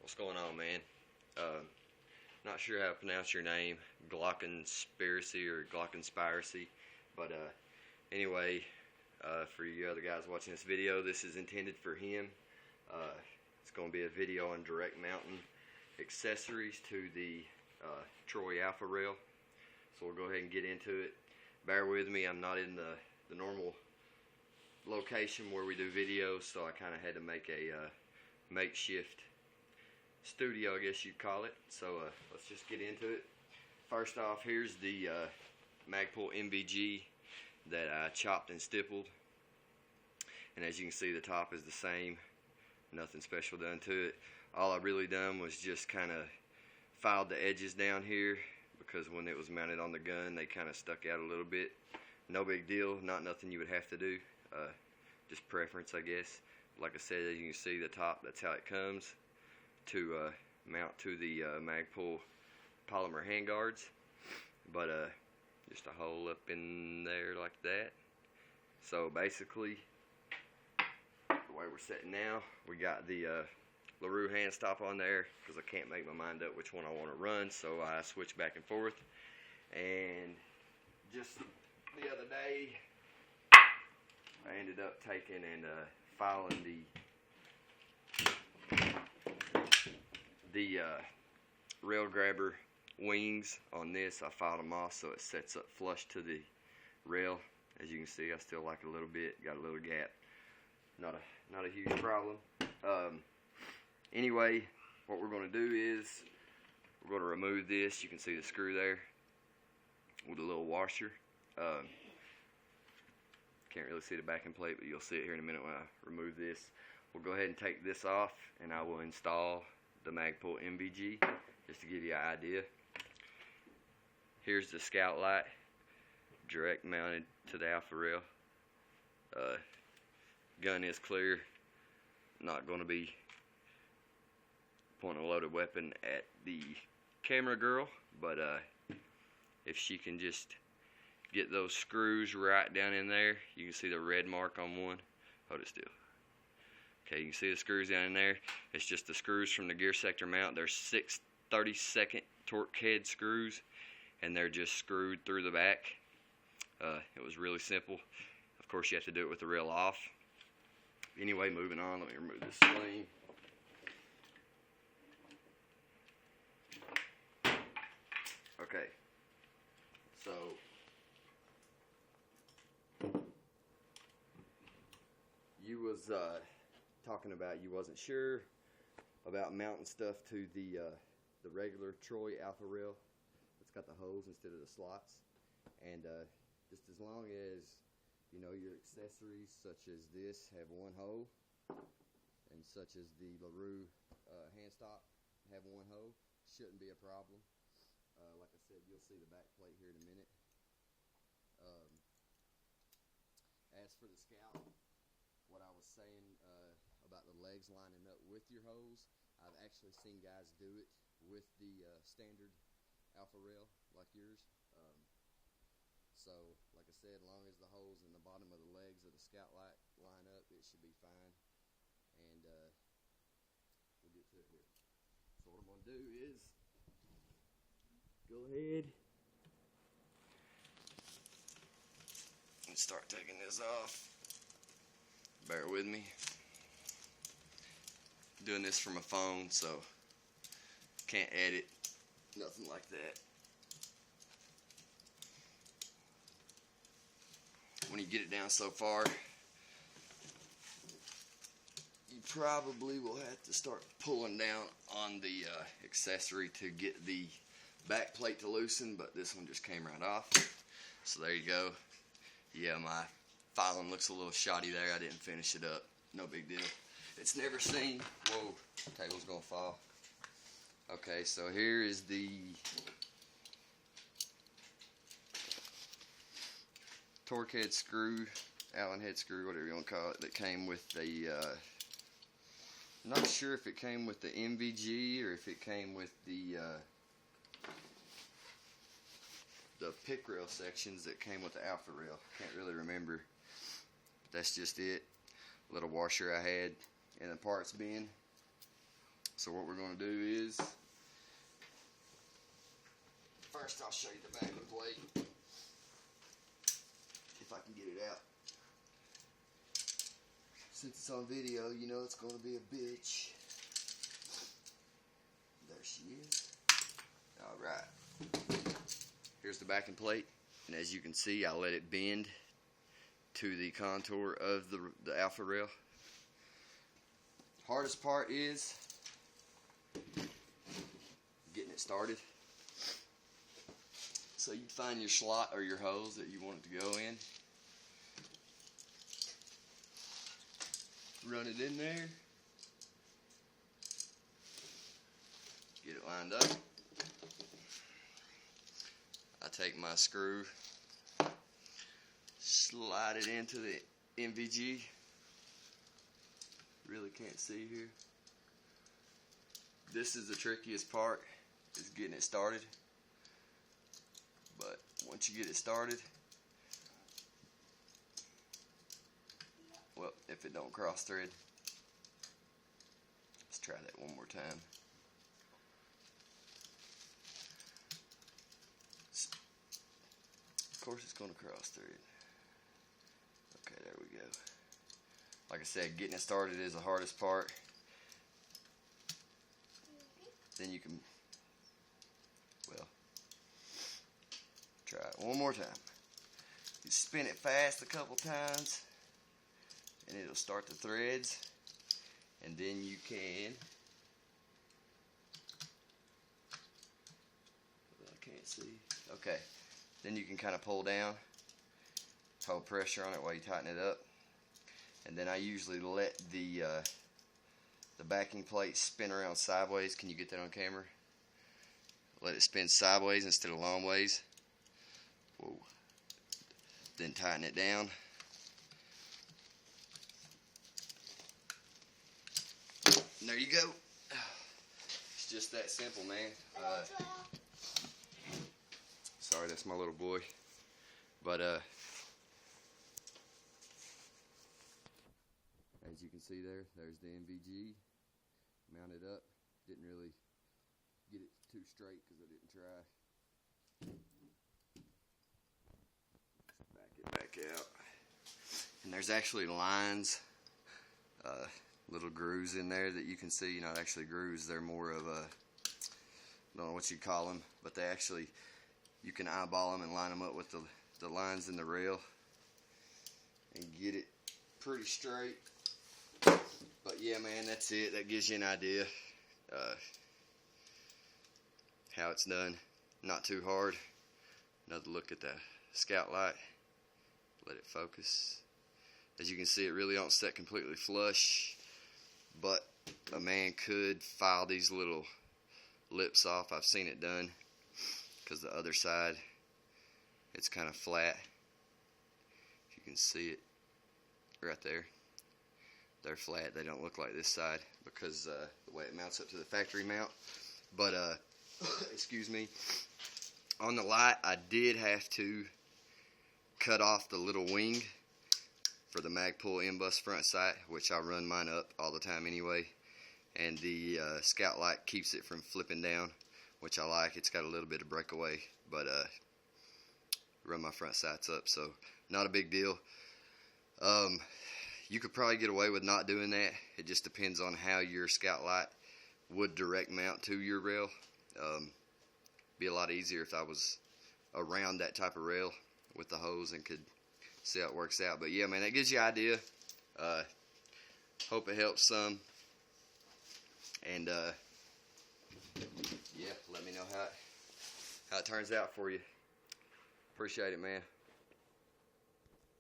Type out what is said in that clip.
What's going on, man? Not sure how to pronounce your name, Glockenspiracy or Glockenspiracy, but anyway, for you other guys watching this video, this is intended for him. It's going to be a video on direct mounting accessories to the Troy Alpha Rail. So we'll go ahead and get into it. Bear with me, I'm not in the normal location where we do videos, so I kind of had to make a makeshift studio, I guess you'd call it. So let's just get into it. First off, here's the Magpul MVG that I chopped and stippled, and as you can see, the top is the same, nothing special done to it. All I really done was just kind of filed the edges down here, because when it was mounted on the gun they kind of stuck out a little bit. No big deal, not nothing you would have to do, just preference, I guess. Like I said, as you can see, the top, that's how it comes to mount to the Magpul polymer handguards, but just a hole up in there like that. So basically, the way we're sitting now, we got the larue handstop on there because I can't make my mind up which one I want to run, so I switch back and forth. And just the other day, I ended up taking and filing the rail grabber wings on this. I filed them off so it sets up flush to the rail. As you can see, I still like it a little bit, got a little gap. Not a huge problem. Anyway, what we're going to do is we're going to remove this. You can see the screw there with a little washer. Can't really see the backing plate, but you'll see it here in a minute when I remove this. We'll go ahead and take this off, and I will install the Magpul MVG just to give you an idea. Here's the scout light, direct mounted to the Alpha rail. Gun is clear. Not going to be pointing a loaded weapon at the camera girl, but if she can just get those screws right down in there. You can see the red mark on one. Hold it still. Okay, you can see the screws down in there. It's just the screws from the gear sector mount. They're 6 32nd torque head screws, and they're just screwed through the back. It was really simple. Of course, you have to do it with the rail off. Anyway, moving on. Let me remove this sling. Okay, so you was talking about you wasn't sure about mounting stuff to the regular Troy Alpha rail. It's got the holes instead of the slots, and just as long as you know your accessories such as this have one hole, and such as the larue handstop have one hole, shouldn't be a problem. Like I said, you'll see the back plate here in a minute. As for the scout, what I was saying about the legs lining up with your hose, I've actually seen guys do it with the standard Alpha rail like yours. So, like I said, as long as the holes in the bottom of the legs of the scout light line up, it should be fine. And we'll get to it here. So what I'm going to do is go ahead and start taking this off. Bear with me. Doing this from a phone, so can't edit, nothing like that. When you get it down so far, you probably will have to start pulling down on the accessory to get the back plate to loosen, but this one just came right off. So there you go. Yeah, my filing looks a little shoddy there. I didn't finish it up. No big deal. It's never seen. Whoa, table's gonna fall. Okay, so here is the torque head screw, Allen head screw, whatever you want to call it, that came with the, not sure if it came with the MVG or if it came with the pick rail sections that came with the Alpha rail. Can't really remember. That's just it. Little washer I had in the parts bin. So what we're going to do is, first I'll show you the backing plate, if I can get it out. Since it's on video, you know it's going to be a bitch. There she is. Alright. Here's the backing plate, and as you can see, I let it bend to the contour of the alpha rail. Hardest part is getting it started. So you find your slot or your hose that you want it to go in. Run it in there. Get it lined up. I take my screw, slide it into the MVG. Really can't see here. This is the trickiest part, is getting it started. But once you get it started, well, if it don't cross thread, let's try that one more time. Of course it's going to cross thread. Okay, there we go. Like I said, getting it started is the hardest part. Then you can, well, try it one more time. You spin it fast a couple times, and it'll start the threads, and then you can, well, I can't see, okay, then you can kind of pull down, hold pressure on it while you tighten it up, and then I usually let the backing plate spin around sideways. Can you get that on camera? Let it spin sideways instead of long ways. Whoa. Then tighten it down. And there you go. It's just that simple, man. Sorry, that's my little boy. But as you can see there's the MVG mounted up. Didn't really get it too straight because I didn't try. Back it back out. And there's actually lines, little grooves in there that you can see. Not actually grooves, they're more of a, I don't know what you call them, but they actually, you can eyeball them and line them up with the lines in the rail and get it pretty straight. But yeah, man, that's it. That gives you an idea how it's done. Not too hard. Another look at the scout light. Let it focus. As you can see, it really don't set completely flush, but a man could file these little lips off. I've seen it done because the other side, it's kind of flat. If you can see it right there. They're flat. They don't look like this side because the way it mounts up to the factory mount. But excuse me, on the light I did have to cut off the little wing for the Magpul M-bus front sight, which I run mine up all the time anyway, and the scout light keeps it from flipping down, which I like. It's got a little bit of breakaway, but run my front sights up, so not a big deal. You could probably get away with not doing that. It just depends on how your scout light would direct mount to your rail. Be a lot easier if I was around that type of rail with the hose and could see how it works out. But yeah, man, that gives you an idea. Hope it helps some. And yeah, let me know how it turns out for you. Appreciate it, man.